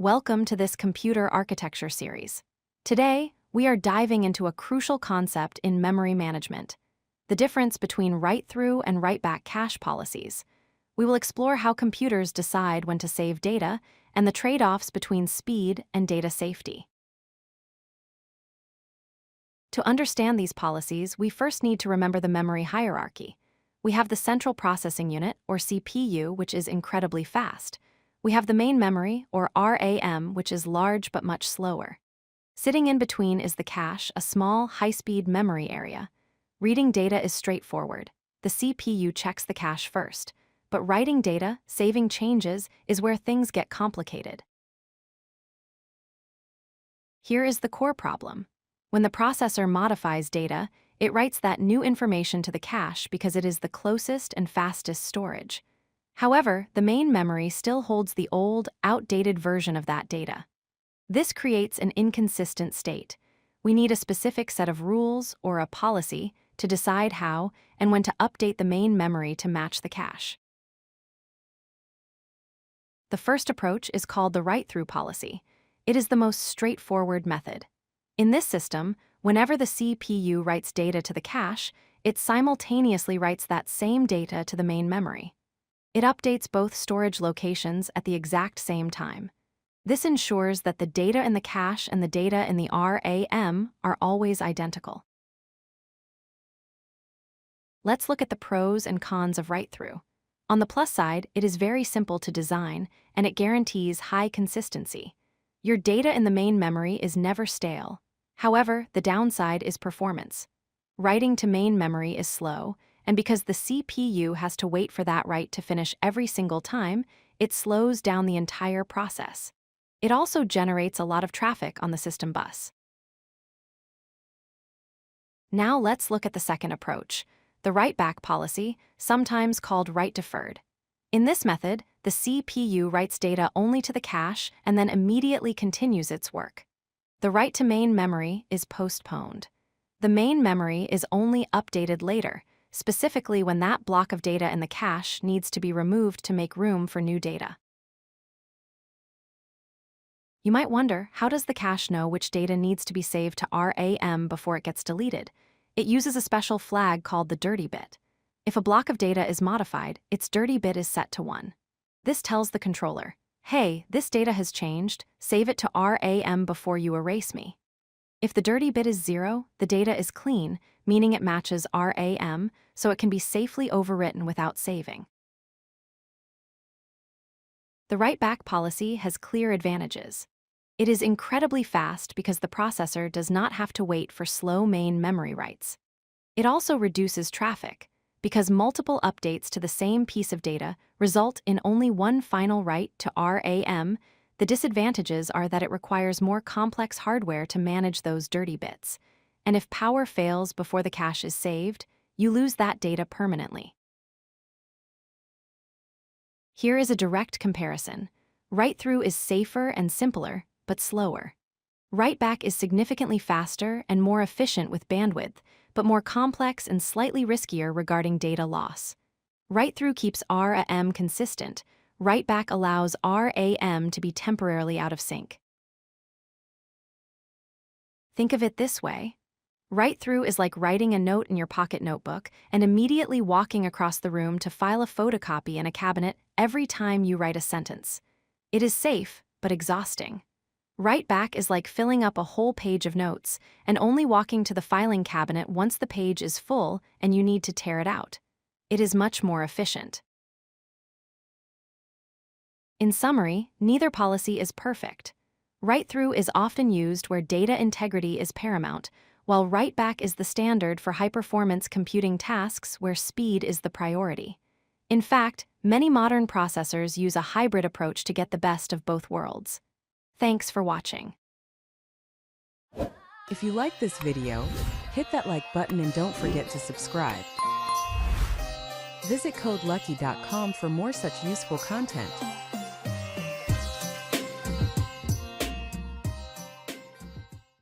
Welcome to this computer architecture series. Today, we are diving into a crucial concept in memory management, the difference between write-through and write-back cache policies. We will explore how computers decide when to save data and the trade-offs between speed and data safety. To understand these policies, we first need to remember the memory hierarchy. We have the central processing unit, or CPU, which is incredibly fast. We have the main memory, or RAM, which is large but much slower. Sitting in between is the cache, a small, high-speed memory area. Reading data is straightforward. The CPU checks the cache first. But writing data, saving changes, is where things get complicated. Here is the core problem. When the processor modifies data, it writes that new information to the cache because it is the closest and fastest storage. However, the main memory still holds the old, outdated version of that data. This creates an inconsistent state. We need a specific set of rules, or a policy, to decide how and when to update the main memory to match the cache. The first approach is called the write-through policy. It is the most straightforward method. In this system, whenever the CPU writes data to the cache, it simultaneously writes that same data to the main memory. It updates both storage locations at the exact same time. This ensures that the data in the cache and the data in the RAM are always identical. Let's look at the pros and cons of write-through. On the plus side, it is very simple to design, and it guarantees high consistency. Your data in the main memory is never stale. However, the downside is performance. Writing to main memory is slow, and because the CPU has to wait for that write to finish every single time, it slows down the entire process. It also generates a lot of traffic on the system bus. Now let's look at the second approach, the write-back policy, sometimes called write-deferred. In this method, the CPU writes data only to the cache and then immediately continues its work. The write to main memory is postponed. The main memory is only updated later, specifically when that block of data in the cache needs to be removed to make room for new data. You might wonder, how does the cache know which data needs to be saved to RAM before it gets deleted? It uses a special flag called the dirty bit. If a block of data is modified, its dirty bit is set to 1. This tells the controller, hey, this data has changed, save it to RAM before you erase me. If the dirty bit is 0, the data is clean, meaning it matches RAM, so it can be safely overwritten without saving. The write-back policy has clear advantages. It is incredibly fast because the processor does not have to wait for slow main memory writes. It also reduces traffic, because multiple updates to the same piece of data result in only one final write to RAM. The disadvantages are that it requires more complex hardware to manage those dirty bits. And if power fails before the cache is saved, you lose that data permanently. Here is a direct comparison. Write-through is safer and simpler, but slower. Write-back is significantly faster and more efficient with bandwidth, but more complex and slightly riskier regarding data loss. Write-through keeps RAM consistent. Write-back allows RAM to be temporarily out of sync. Think of it this way. Write-through is like writing a note in your pocket notebook and immediately walking across the room to file a photocopy in a cabinet every time you write a sentence. It is safe, but exhausting. Write-back is like filling up a whole page of notes and only walking to the filing cabinet once the page is full and you need to tear it out. It is much more efficient. In summary, neither policy is perfect. Write-through is often used where data integrity is paramount, while write-back is the standard for high-performance computing tasks where speed is the priority. In fact, many modern processors use a hybrid approach to get the best of both worlds. Thanks for watching. If you like this video, hit that like button and don't forget to subscribe. Visit codelucky.com for more such useful content.